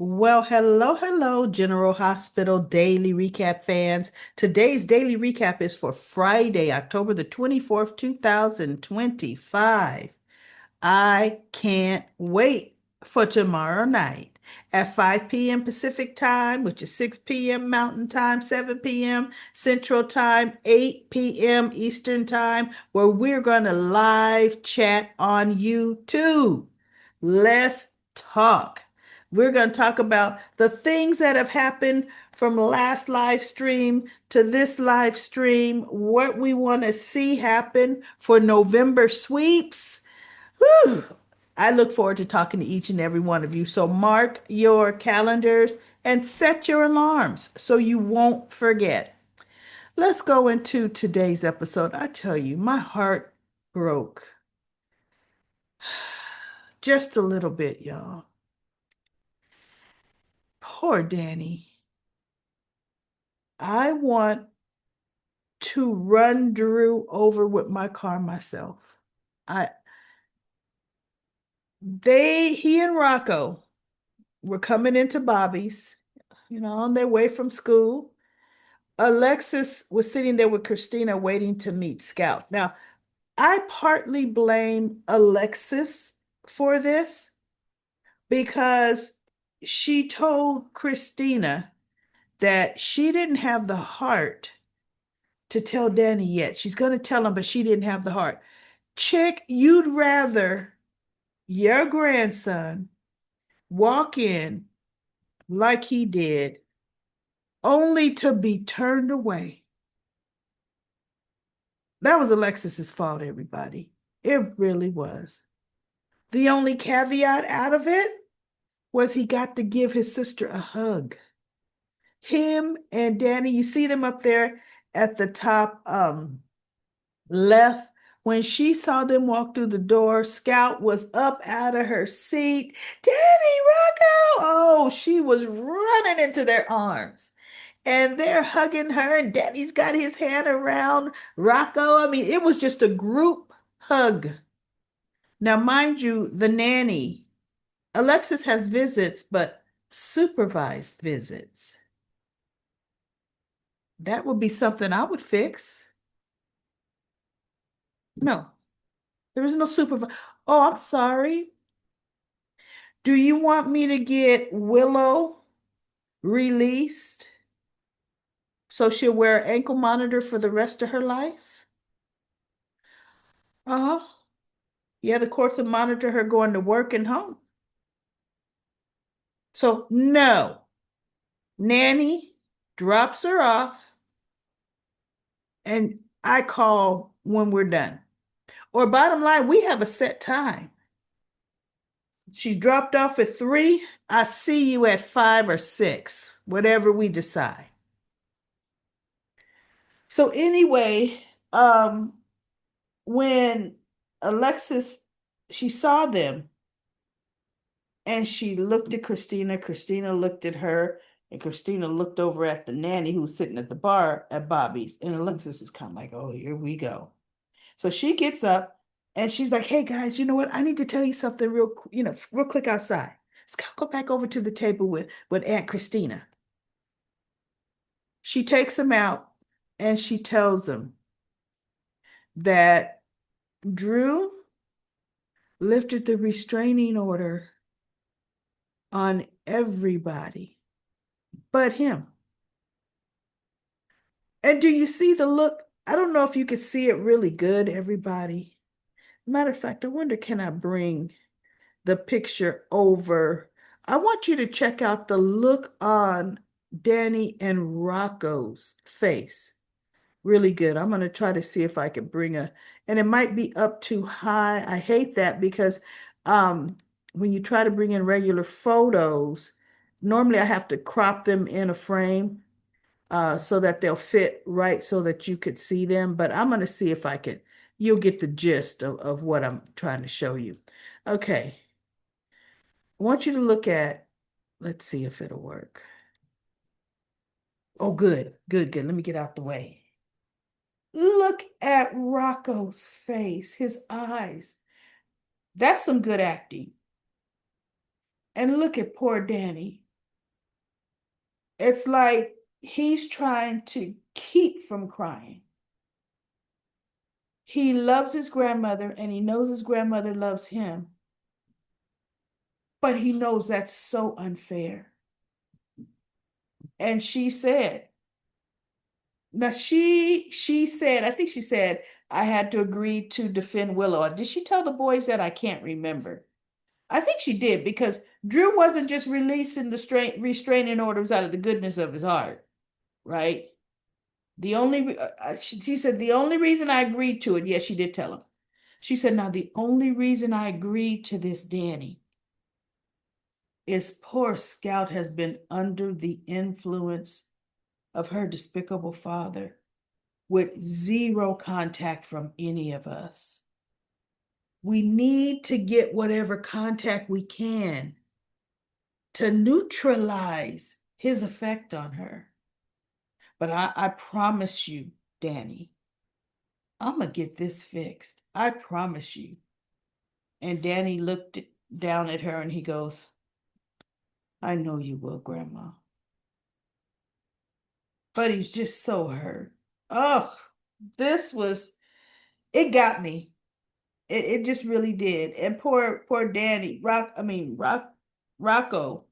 Well, hello, General Hospital Daily Recap fans. Today's daily recap is for Friday, October the 24th, 2025. I can't wait for tomorrow night at 5 p.m. Pacific time, which is 6 p.m. Mountain time, 7 p.m. Central time, 8 p.m. Eastern time, where we're going to live chat on YouTube. Let's talk. We're going to talk about the things that have happened from last live stream to this live stream, what we want to see happen for November sweeps. Whew. I look forward to talking to each and every one of you. So mark your calendars and set your alarms so you won't forget. Let's go into today's episode. I tell you, my heart broke just a little bit, y'all. Poor Danny. I want to run Drew over with my car myself. I he and Rocco were coming into Bobby's, on their way from school. Alexis was sitting there with Christina waiting to meet Scout. Now, I partly blame Alexis for this because she told Christina that she didn't have the heart to tell Danny yet. She's going to tell him, but she didn't have the heart. Chick, you'd rather your grandson walk in like he did, only to be turned away. That was Alexis's fault, everybody. It really was. The only caveat out of it was he got to give his sister a hug. Him and Danny, you see them up there at the top left. When she saw them walk through the door, Scout was up out of her seat. Danny, Rocco! Oh, she was running into their arms. And they're hugging her, and Danny's got his hand around Rocco. I mean, it was just a group hug. Now, mind you, the nanny, Alexis has visits, but supervised visits. That would be something I would fix. No, there is no supervisor. Oh, I'm sorry. Do you want me to get Willow released so she'll wear an ankle monitor for the rest of her life? Uh-huh. Yeah, the courts will monitor her going to work and home. So, no, nanny drops her off and I call when we're done. Or bottom line, we have a set time. She dropped off at 3. I see you at 5 or 6, whatever we decide. So anyway, when Alexis, she saw them and she looked at Christina. Christina looked at her, and Christina looked over at the nanny who was sitting at the bar at Bobby's. And Alexis was kind of like, oh, here we go. So she gets up and she's like, hey guys, you know what? I need to tell you something real quick outside. Let's go back over to the table with Aunt Christina. She takes him out and she tells him that Drew lifted the restraining order on everybody but him. And do you see the look? I don't know if you could see it really good, everybody. Matter of fact, I wonder, can I bring the picture over? I want you to check out the look on Danny and Rocco's face. Really good. I'm going to try to see if I can bring and it might be up too high. I hate that because when you try to bring in regular photos, normally I have to crop them in a frame so that they'll fit right so that you could see them. But I'm going to see if I could, you'll get the gist of what I'm trying to show you. Okay. I want you to look at, let's see if it'll work. Oh, good, good, good. Let me get out the way. Look at Rocco's face, his eyes. That's some good acting. And look at poor Danny. It's like he's trying to keep from crying. He loves his grandmother and he knows his grandmother loves him, but he knows that's so unfair. And she said, now she said, I think she said, I had to agree to defend Willow. Did she tell the boys that? I can't remember. I think she did because Drew wasn't just releasing the restraining orders out of the goodness of his heart, right? The only she said the only reason I agreed to it, yes, she did tell him. She said, now the only reason I agreed to this, Danny, is poor Scout has been under the influence of her despicable father with zero contact from any of us. We need to get whatever contact we can to neutralize his effect on her. But I promise you, Danny, I'm going to get this fixed. I promise you. And Danny looked down at her and he goes, I know you will, Grandma. But he's just so hurt. Oh, it got me. It just really did. And poor Danny, Rocco.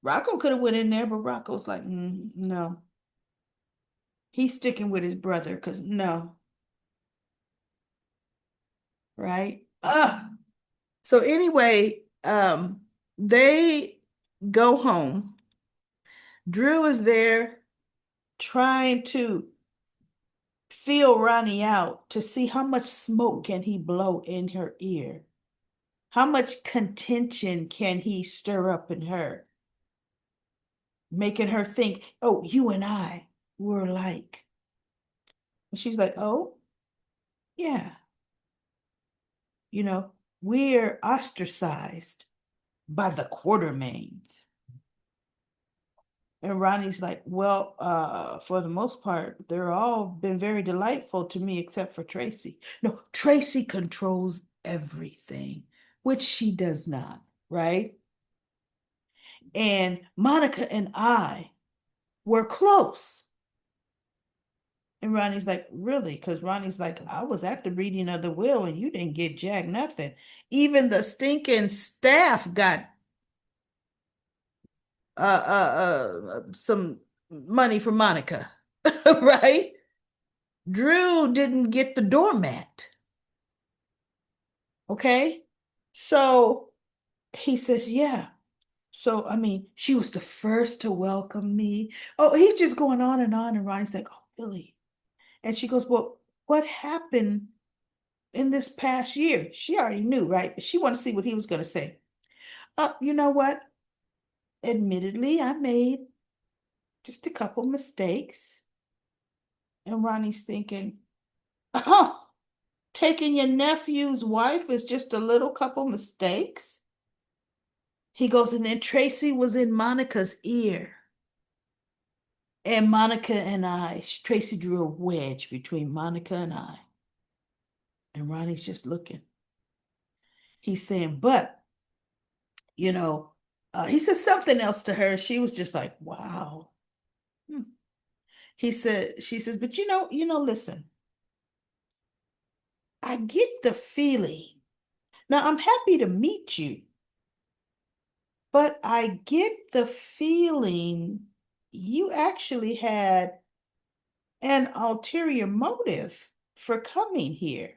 Rocco could have went in there, but Rocco's like, no. He's sticking with his brother because no, right? So anyway, they go home. Drew is there trying to feel Ronnie out to see how much smoke can he blow in her ear. How much contention can he stir up in her, making her think, oh, you and I were alike. And she's like, oh, yeah, you know, we're ostracized by the Quartermains. And Ronnie's like, well, for the most part, they're all been very delightful to me except for Tracy. No, Tracy controls everything, which she does not, right? And Monica and I were close. And Ronnie's like, really? Because Ronnie's like, I was at the reading of the will and you didn't get jack nothing. Even the stinking staff got some money from Monica, right? Drew didn't get the doormat. Okay. So he says, yeah. So, I mean, she was the first to welcome me. Oh, he's just going on and on. And Ronnie's like, oh, really? And she goes, well, what happened in this past year? She already knew, right? But she wanted to see what he was going to say. You know what? Admittedly, I made just a couple mistakes. And Ronnie's thinking, oh, taking your nephew's wife is just a little couple mistakes? He goes, and then Tracy was in Monica's ear. And Monica and I, Tracy drew a wedge between Monica and I. And Ronnie's just looking. He's saying, but, you know, he says something else to her. She was just like, wow. She says, but listen, I get the feeling. Now, I'm happy to meet you, but I get the feeling you actually had an ulterior motive for coming here.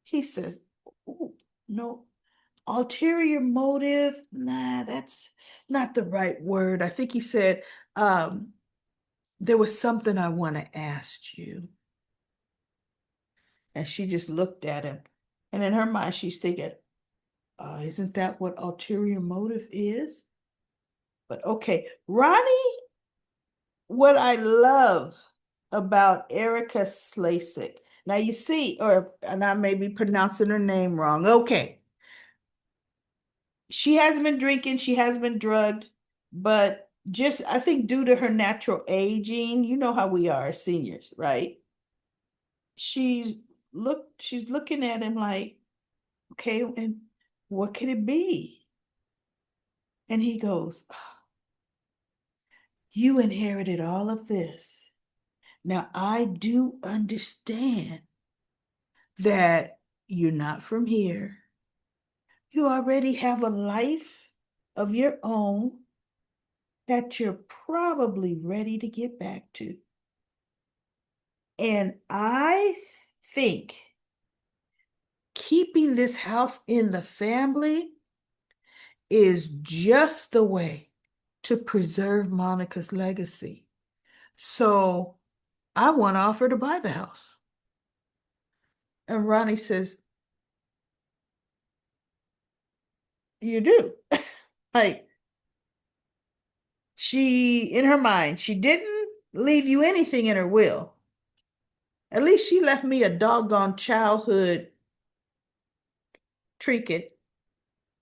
He says, ooh, no, ulterior motive? Nah, that's not the right word. I think he said, there was something I want to ask you. And she just looked at him. And in her mind, she's thinking, isn't that what ulterior motive is? But okay, Ronnie, what I love about Erica Slasik. Now you see, and I may be pronouncing her name wrong. Okay. She hasn't been drinking, she has been drugged, but just I think due to her natural aging, you know how we are as seniors, right? She's looking at him like, okay, and what could it be? And he goes, You inherited all of this. Now, I do understand that you're not from here. You already have a life of your own that you're probably ready to get back to. And I think keeping this house in the family is just the way to preserve Monica's legacy. So I want to offer to buy the house. And Ronnie says, you do. Like, in her mind, she didn't leave you anything in her will. At least she left me a doggone childhood trinket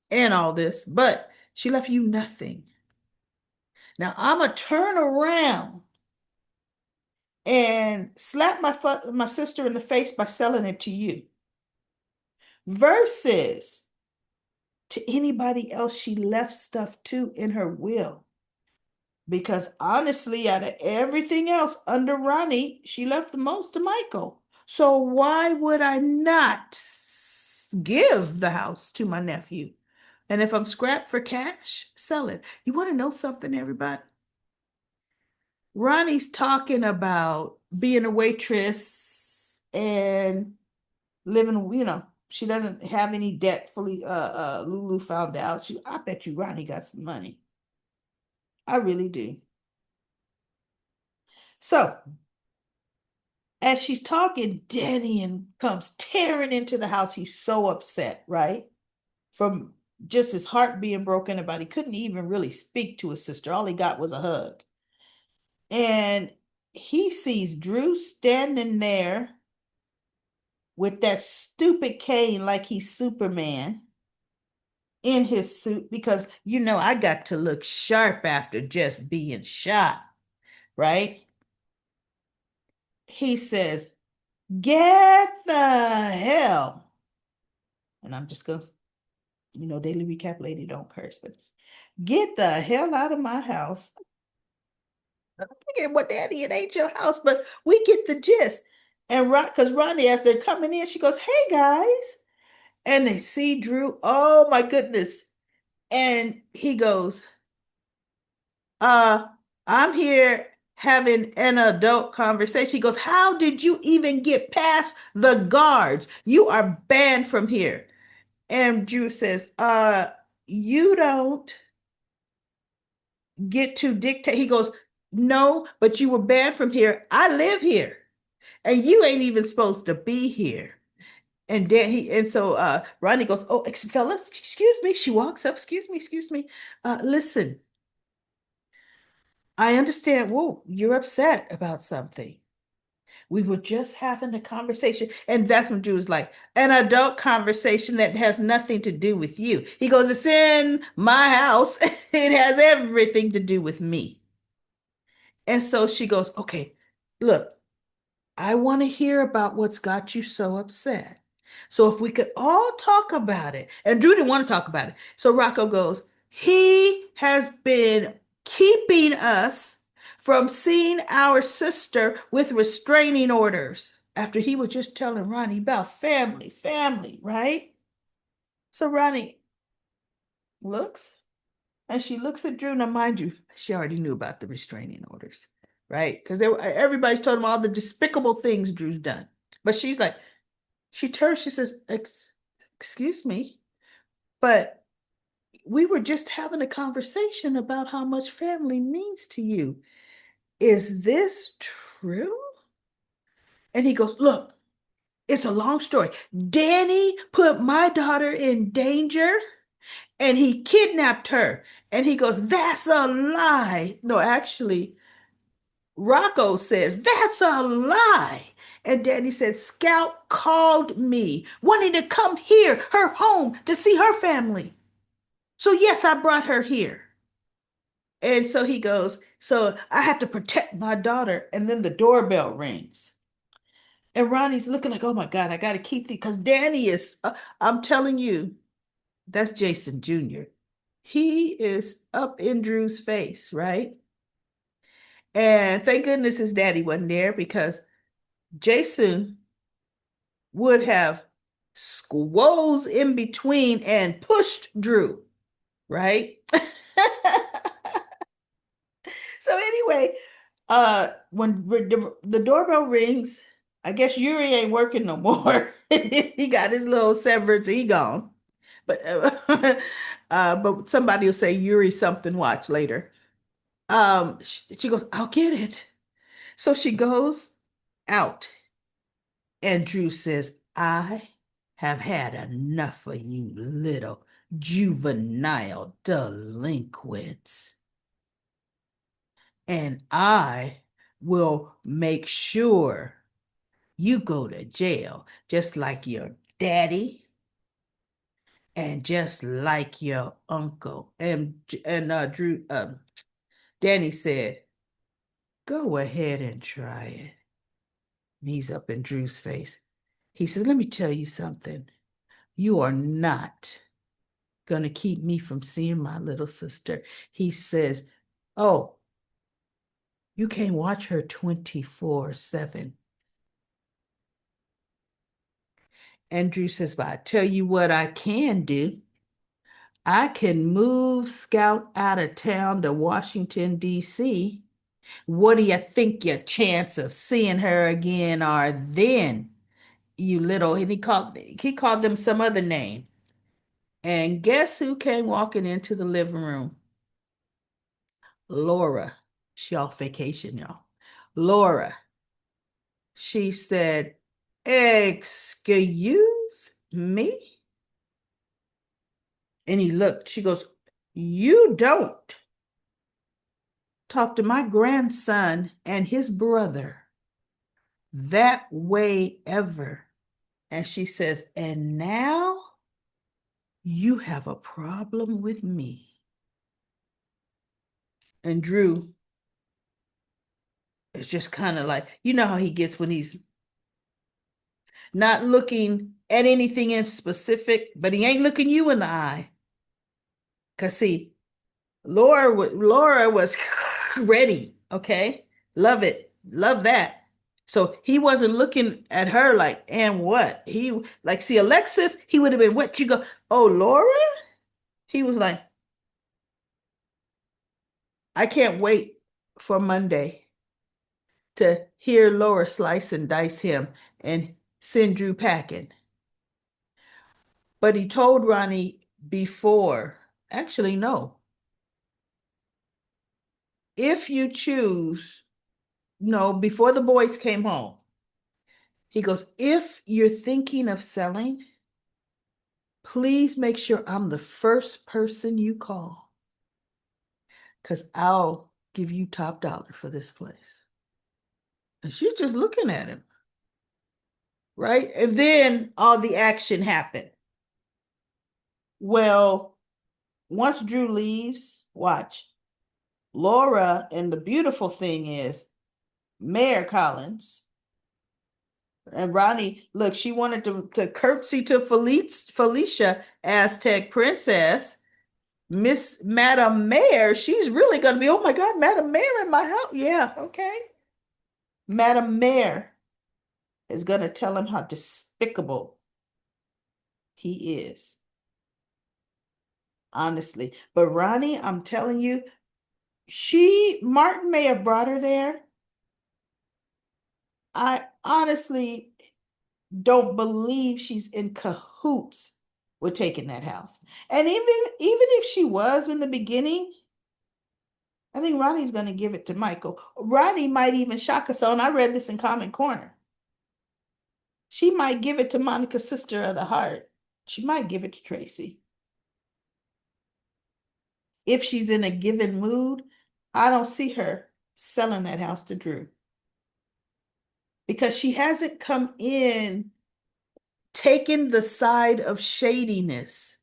and all this, but she left you nothing. Now I'm going to turn around and slap my sister in the face by selling it to you versus to anybody else she left stuff to in her will. Because honestly, out of everything else under Ronnie, she left the most to Michael. So why would I not give the house to my nephew? And if I'm scrapped for cash, sell it. You want to know something, everybody? Ronnie's talking about being a waitress and living, she doesn't have any debt fully. Lulu found out. I bet you Ronnie got some money. I really do. So as she's talking, Danny comes tearing into the house. He's so upset, right? From just his heart being broken about he couldn't even really speak to his sister. All he got was a hug. And he sees Drew standing there with that stupid cane like he's Superman in his suit because I got to look sharp after just being shot, right? He says, "Get the hell." And I'm just gonna, daily recap lady don't curse, but get the hell out of my house. I forget what daddy, it ain't your house, but we get the gist. And because Ronnie, as they're coming in, she goes, "Hey guys." And they see Drew. Oh my goodness. And he goes, uh, I'm here having an adult conversation. He goes, "How did you even get past the guards? You are banned from here." And Drew says, you don't get to dictate. He goes, "No, but you were banned from here. I live here. And you ain't even supposed to be here." And then Ronnie goes, "Oh, fellas, excuse me." She walks up, excuse me. Listen, I understand. Whoa, you're upset about something. We were just having a conversation. And that's when Drew was like, "An adult conversation that has nothing to do with you." He goes, "It's in my house. It has everything to do with me." And so she goes, "Okay, look, I want to hear about what's got you so upset. So if we could all talk about it." And Drew didn't want to talk about it. So Rocco goes, "He has been keeping us from seeing our sister with restraining orders." After he was just telling Ronnie about family, right? So Ronnie looks and she looks at Drew. Now, mind you, she already knew about the restraining orders, right? Because everybody's told him all the despicable things Drew's done. But she's like, she turns, she says, "Excuse me, but we were just having a conversation about how much family means to you. Is this true?" And he goes, "Look, it's a long story. Danny put my daughter in danger and he kidnapped her." And he goes, "That's a lie." No, actually, Rocco says, "That's a lie." And Danny said, "Scout called me, wanting to come here, her home, to see her family. So yes, I brought her here." And so he goes, "So I have to protect my daughter." And then the doorbell rings. And Ronnie's looking like, "Oh my God, I got to keep the," because Danny is, I'm telling you, that's Jason Jr. He is up in Drew's face, right? And thank goodness his daddy wasn't there because Jason would have squoze in between and pushed Drew, right? So anyway, when the doorbell rings, I guess Yuri ain't working no more. He got his little severance, he gone. But but somebody will say Yuri something, watch later. She goes, I'll get it. So she goes out, and Drew says, I have had enough of you little juvenile delinquents, and I will make sure you go to jail just like your daddy and just like your uncle. And Drew Danny said, go ahead and try it. And he's up in Drew's face. He says, let me tell you something. You are not gonna keep me from seeing my little sister. He says, oh, you can't watch her 24/7. And Drew says, but I tell you what I can do. I can move Scout out of town to Washington, D.C. What do you think your chance of seeing her again are then, you little, and he called them some other name. And guess who came walking into the living room? Laura. She off vacation, y'all. Laura. She said, excuse me? And he looked. She goes, you don't talk to my grandson and his brother that way ever. And she says, and now you have a problem with me. And Drew is just kind of like, you know how he gets when he's not looking at anything in specific, but he ain't looking you in the eye. Because see, Laura was ready, okay? Love it. Love that. So he wasn't looking at her like, and what? He like, see, Alexis, he would have been, what you go, oh, Laura? He was like, I can't wait for Monday to hear Laura slice and dice him and send Drew packing. But he told Ronnie before, actually, no, if you choose, no, before the boys came home, he goes, if you're thinking of selling, please make sure I'm the first person you call because I'll give you top dollar for this place. And she's just looking at him, right? And then all the action happened. Well, once Drew leaves, watch. Laura, and the beautiful thing is, Mayor Collins and Ronnie, look, she wanted to curtsy to Felicia, Aztec princess. Miss Madam Mayor, she's really gonna be, oh my God, Madam Mayor in my house. Yeah, okay. Madam Mayor is gonna tell him how despicable he is, honestly. But Ronnie, I'm telling you, Martin may have brought her there. I honestly don't believe she's in cahoots with taking that house. And even if she was in the beginning, I think Ronnie's going to give it to Michael. Ronnie might even shock us on. I read this in Common Corner. She might give it to Monica's sister of the heart. She might give it to Tracy. If she's in a given mood, I don't see her selling that house to Drew because she hasn't come in taking the side of shadiness.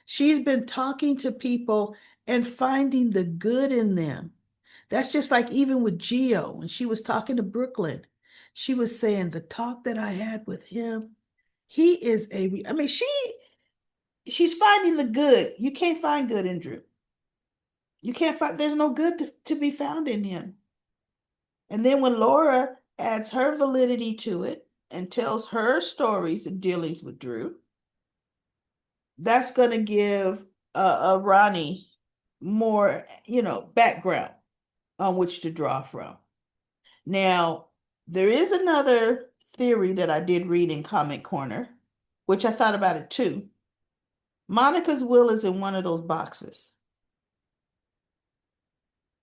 She's been talking to people and finding the good in them. That's just like even with Gio, when she was talking to Brooklyn, she was saying the talk that I had with him, he is I mean, she's finding the good. You can't find good in Drew. You can't find, there's no good to be found in him. And then when Laura adds her validity to it and tells her stories and dealings with Drew, that's going to give Ronnie more, background on which to draw from. Now, there is another theory that I did read in Comment Corner, which I thought about it too. Monica's will is in one of those boxes.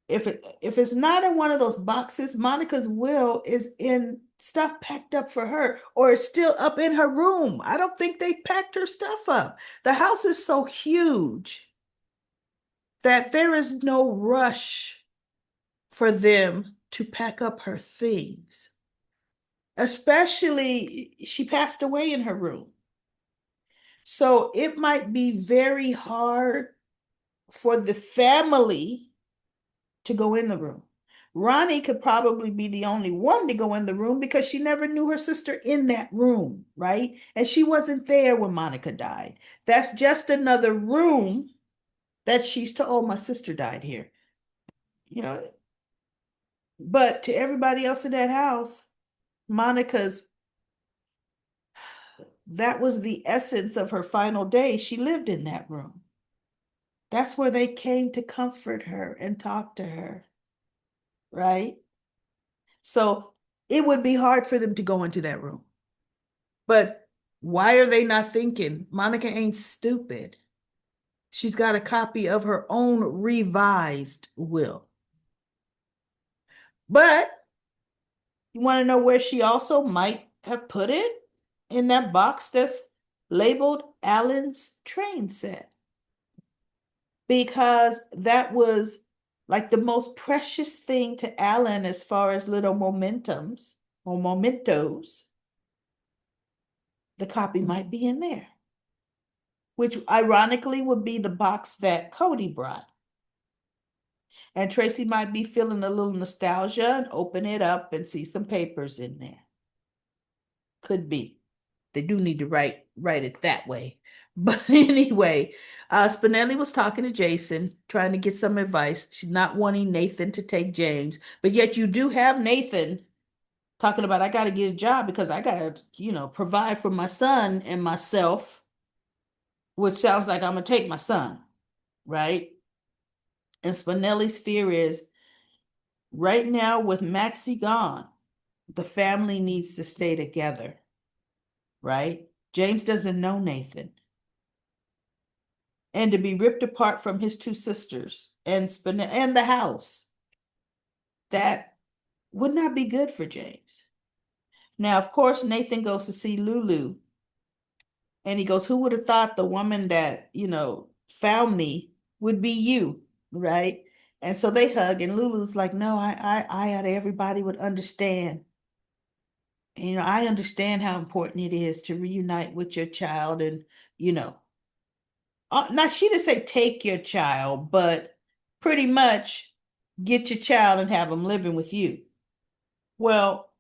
If it's not in one of those boxes, Monica's will is in stuff packed up for her, or it's still up in her room. I don't think they packed her stuff up. The house is so huge that there is no rush for them to pack up her things. Especially, she passed away in her room. So it might be very hard for the family to go in the room. Ronnie could probably be the only one to go in the room because she never knew her sister in that room, right? And she wasn't there when Monica died. That's just another room that she's told, oh, my sister died here. You know, but to everybody else in that house, Monica's, that was the essence of her final days. She lived in that room. That's where they came to comfort her and talk to her, right? So it would be hard for them to go into that room. But why are they not thinking? Monica ain't stupid. She's got a copy of her own revised will. But you want to know where she also might have put it? In that box that's labeled Alan's train set. Because that was like the most precious thing to Alan as far as little momentums or mementos. The copy might be in there, which ironically would be the box that Cody brought. And Tracy might be feeling a little nostalgia and open it up and see some papers in there. Could be. They do need to write it that way. But anyway, Spinelli was talking to Jason, trying to get some advice. She's not wanting Nathan to take James, but yet you do have Nathan talking about, I got to get a job because I got to, provide for my son and myself, which sounds like I'm going to take my son, right? And Spinelli's fear is right now with Maxie gone, the family needs to stay together, right? James doesn't know Nathan. And to be ripped apart from his two sisters and the house, that would not be good for James. Now, of course, Nathan goes to see Lulu, and he goes, who would have thought the woman that, found me would be you, right? And so they hug, and Lulu's like, no, I everybody would understand. And, I understand how important it is to reunite with your child and, now she didn't say take your child, but pretty much get your child and have them living with you. Well,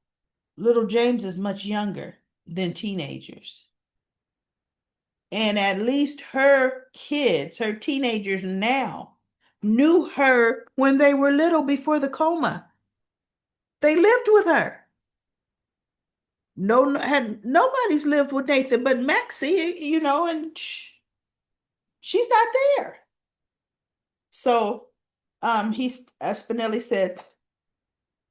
little James is much younger than teenagers. And at least her kids, her teenagers now, knew her when they were little before the coma. They lived with her. Nobody's lived with Nathan but Maxie, and she's not there. So Spinelli said,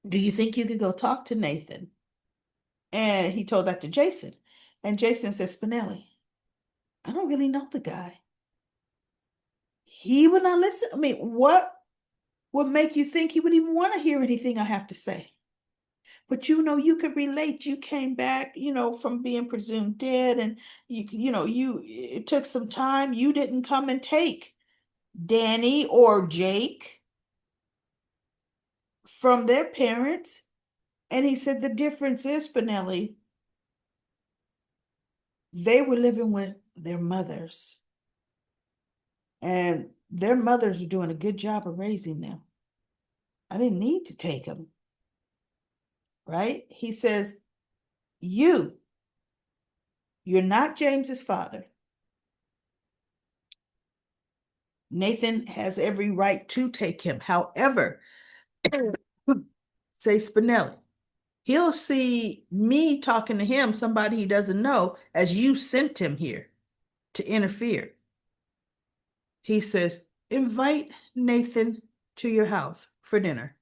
do you think you could go talk to Nathan? And he told that to Jason. And Jason said, Spinelli, I don't really know the guy. He would not listen. I mean, what would make you think he would even want to hear anything I have to say? But you could relate. You came back, from being presumed dead, and it took some time. You didn't come and take Danny or Jake from their parents. And he said the difference is, Spinelli, they were living with their mothers. And their mothers were doing a good job of raising them. I didn't need to take them. Right? He says, you're not James's father. Nathan has every right to take him. However, say Spinelli. He'll see me talking to him, somebody he doesn't know, as you sent him here to interfere. He says, invite Nathan to your house for dinner.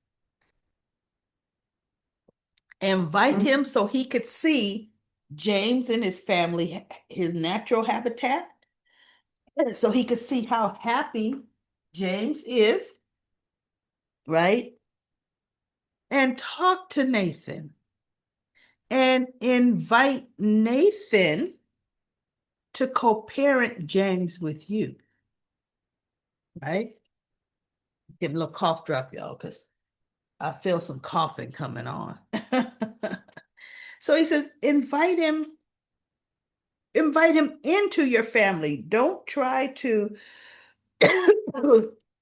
Invite him so he could see James and his family, his natural habitat, so he could see how happy James is, right? And talk to Nathan and invite Nathan to co-parent James with you, right? Getting a little cough drop, y'all, because I feel some coughing coming on. So he says, invite him into your family. Don't try to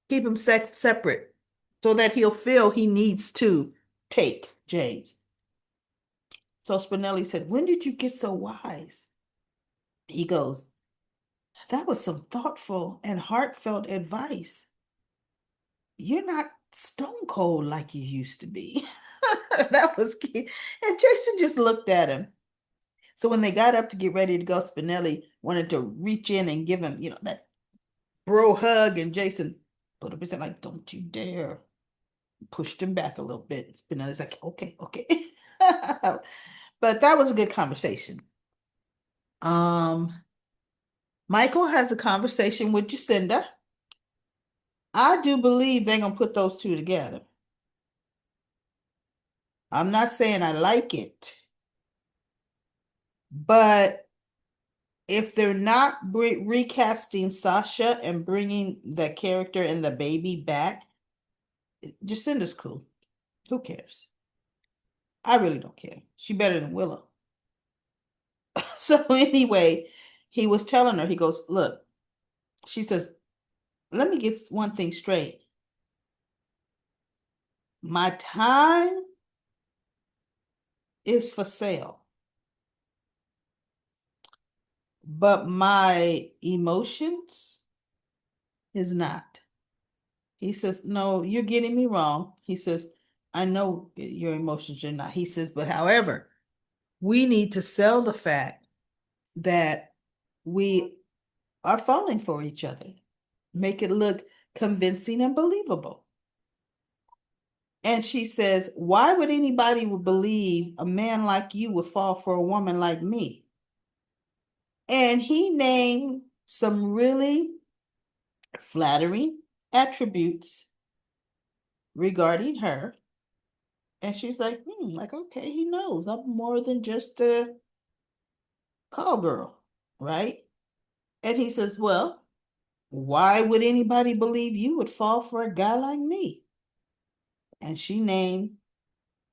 keep him separate so that he'll feel he needs to take James. So Spinelli said, when did you get so wise? He goes, that was some thoughtful and heartfelt advice. You're not stone cold like you used to be. That was key. And Jason just looked at him. So when they got up to get ready to go, Spinelli wanted to reach in and give him, that bro hug, and Jason put up his hand like, don't you dare. Pushed him back a little bit. Spinelli's like, okay, okay. But that was a good conversation. Michael has a conversation with Jacinda. I do believe they're gonna put those two together. I'm not saying I like it, but if they're not recasting Sasha and bringing the character and the baby back, Jacinda's cool. Who cares? I really don't care. She better than Willow. So anyway, he was telling her, he goes, look, she says, let me get one thing straight. My time is for sale, but my emotions is not. He says, no, you're getting me wrong. He says, I know your emotions are not. He says, but however, we need to sell the fact that we are falling for each other. Make it look convincing and believable. And she says, why would anybody believe a man like you would fall for a woman like me? And he named some really flattering attributes regarding her. And she's like, okay, he knows I'm more than just a call girl, right? And he says, well, why would anybody believe you would fall for a guy like me? And she named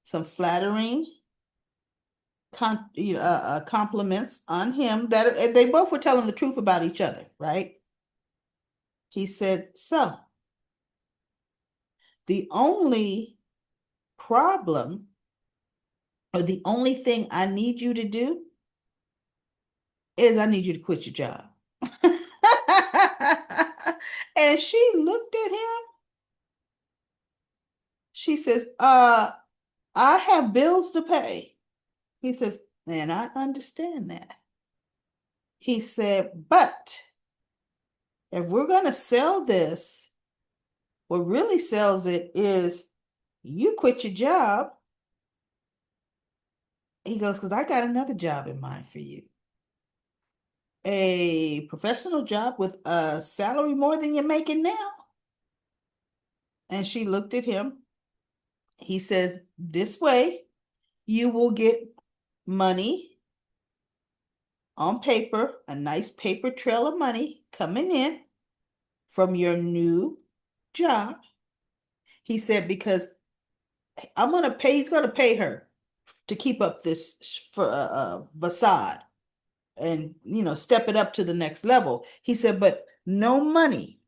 some flattering compliments on him that they both were telling the truth about each other, right? He said, so the only problem or the only thing I need you to do is I need you to quit your job. And she looked at him. She says, I have bills to pay. He says, and I understand that. He said, but if we're going to sell this, what really sells it is you quit your job. He goes, because I got another job in mind for you. A professional job with a salary more than you're making now. And she looked at him. He says, this way you will get money on paper, a nice paper trail of money coming in from your new job. He said, because he's going to pay her to keep up this facade and, step it up to the next level. He said, but no money.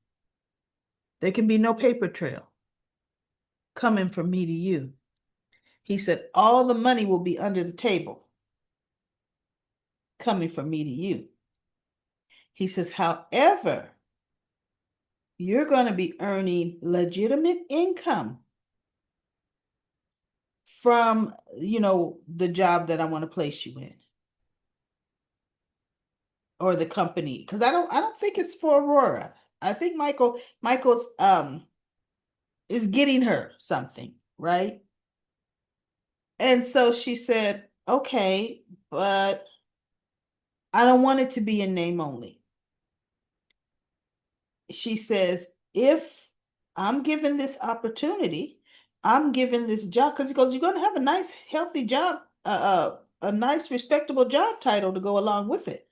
There can be no paper trail coming from me to you. He said, all the money will be under the table coming from me to you. He says, however, you're going to be earning legitimate income from, the job that I want to place you in or the company? Because I don't think it's for Aurora. I think Michael's is getting her something, right? And so she said, okay, but I don't want it to be in name only. She says, if I'm given this opportunity, I'm given this job, because he goes, you're going to have a nice, healthy job, a nice, respectable job title to go along with it.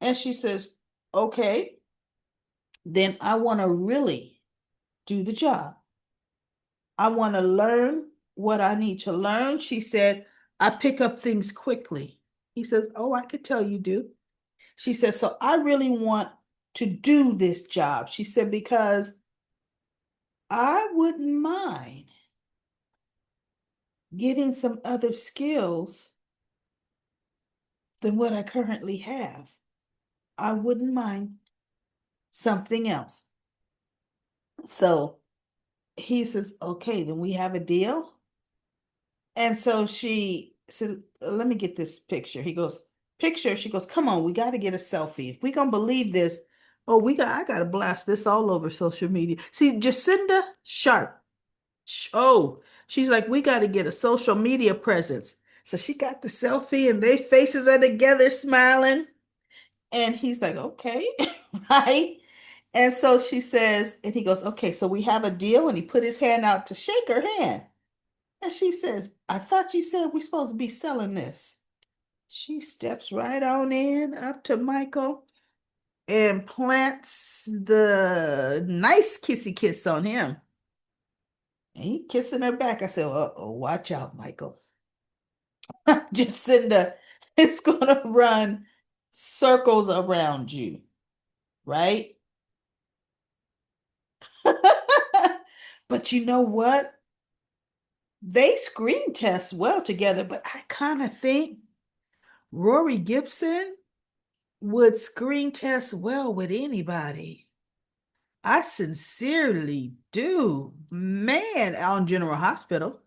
And she says, okay, then I want to really do the job. I want to learn what I need to learn. She said, I pick up things quickly. He says, oh, I could tell you do. She said, so I really want to do this job. She said, because I wouldn't mind getting some other skills than what I currently have. I wouldn't mind something else. So he says, okay, then we have a deal. And so she said, let me get this picture. He goes, picture. She goes, come on, we got to get a selfie. If we gonna believe this, oh, I gotta blast this all over social media. See, Jacinda Sharp. Oh, she's like, we got to get a social media presence. So she got the selfie and their faces are together smiling. And he's like, okay, right? And so she says, and he goes, okay, so we have a deal. And he put his hand out to shake her hand. And she says, I thought you said we're supposed to be selling this. She steps right on in up to Michael and plants the nice kissy kiss on him. And he kissing her back. I said, uh-oh, watch out, Michael. Jacinda is gonna run circles around you, right? But you know what? They screen test well together, but I kind of think Rory Gibson would screen test well with anybody. I sincerely do. Man, on General Hospital.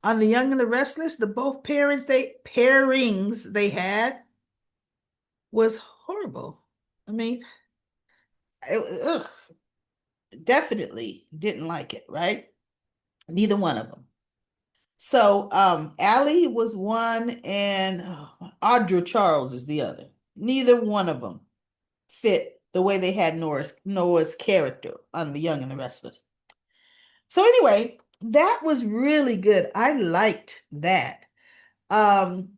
On The Young and the Restless, the both pairings they had was horrible. I mean, ugh, definitely didn't like it, right? Neither one of them. So Allie was one and Audra Charles is the other. Neither one of them fit the way they had Noah's character on The Young and the Restless. So anyway, that was really good. I liked that. Um,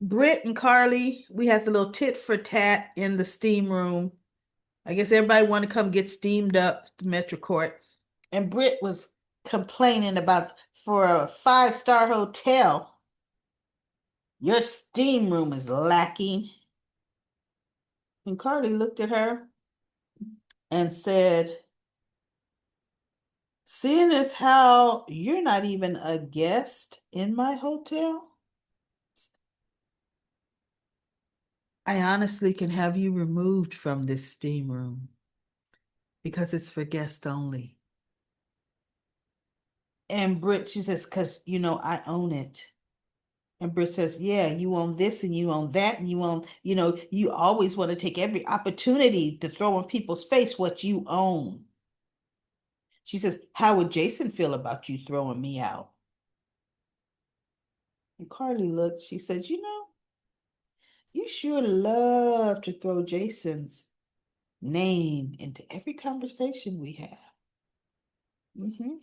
Britt and Carly, we had the little tit for tat in the steam room. I guess everybody wanted to come get steamed up to Metro Court. And Britt was complaining about for a five-star hotel, your steam room is lacking. And Carly looked at her and said, seeing as how you're not even a guest in my hotel, I honestly can have you removed from this steam room because it's for guests only. And Britt, she says, because, I own it. And Britt says, yeah, you own this and you own that and you own, you always want to take every opportunity to throw in people's face what you own. She says, how would Jason feel about you throwing me out? And Carly looked, she said, you sure love to throw Jason's name into every conversation we have. Mm-hmm.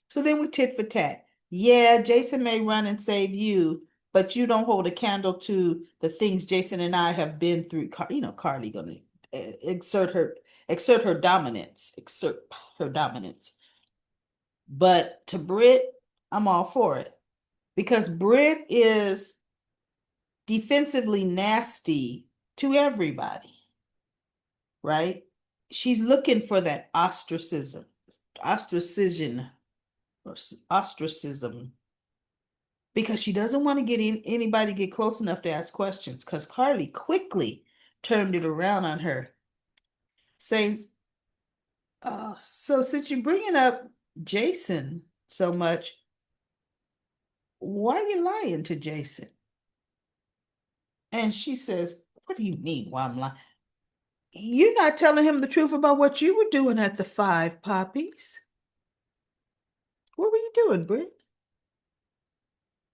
So then we tit for tat. Yeah, Jason may run and save you, but you don't hold a candle to the things Jason and I have been through. Carly gonna exert her dominance. But to Britt, I'm all for it because Britt is defensively nasty to everybody, right? She's looking for that ostracism, or ostracism, because she doesn't want to get anybody get close enough to ask questions. Because Carly quickly turned it around on her, saying, "So since you're bringing up Jason, so much. Why are you lying to Jason? And she says, what do you mean why I'm lying? You're not telling him the truth about what you were doing at the Five Poppies. What were you doing, Britt?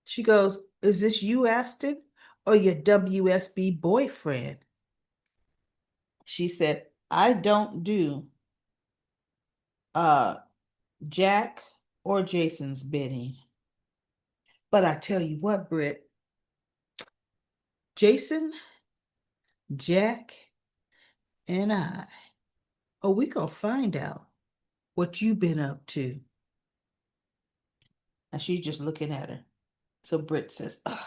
She goes, is this you, Aston, or your WSB boyfriend? She said, I don't do uh Jack or Jason's bidding. But I tell you what, Britt, Jason, Jack, and I, oh, we gonna find out what you been up to. And she's just looking at her. So Britt says, ugh,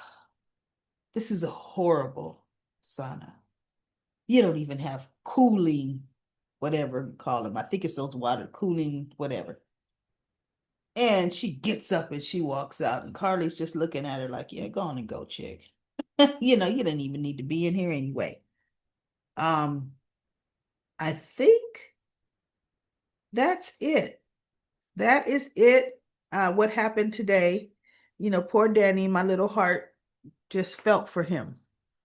this is a horrible sauna. You don't even have cooling, whatever you call them. I think it's those water cooling, whatever. And she gets up and she walks out, and Carly's just looking at her like, yeah, go on and go, chick. You know, you didn't even need to be in here anyway. Um, I think that's it. That is it. What happened today? You know, poor Danny, my little heart just felt for him.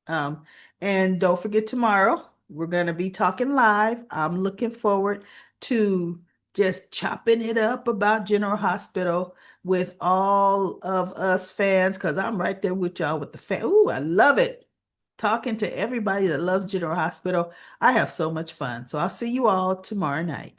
Um, and don't forget tomorrow, we're going to be talking live. I'm looking forward to just chopping it up about General Hospital with all of us fans, because I'm right there with y'all with the fan. Ooh, I love it. Talking to everybody that loves General Hospital. I have so much fun. So I'll see you all tomorrow night.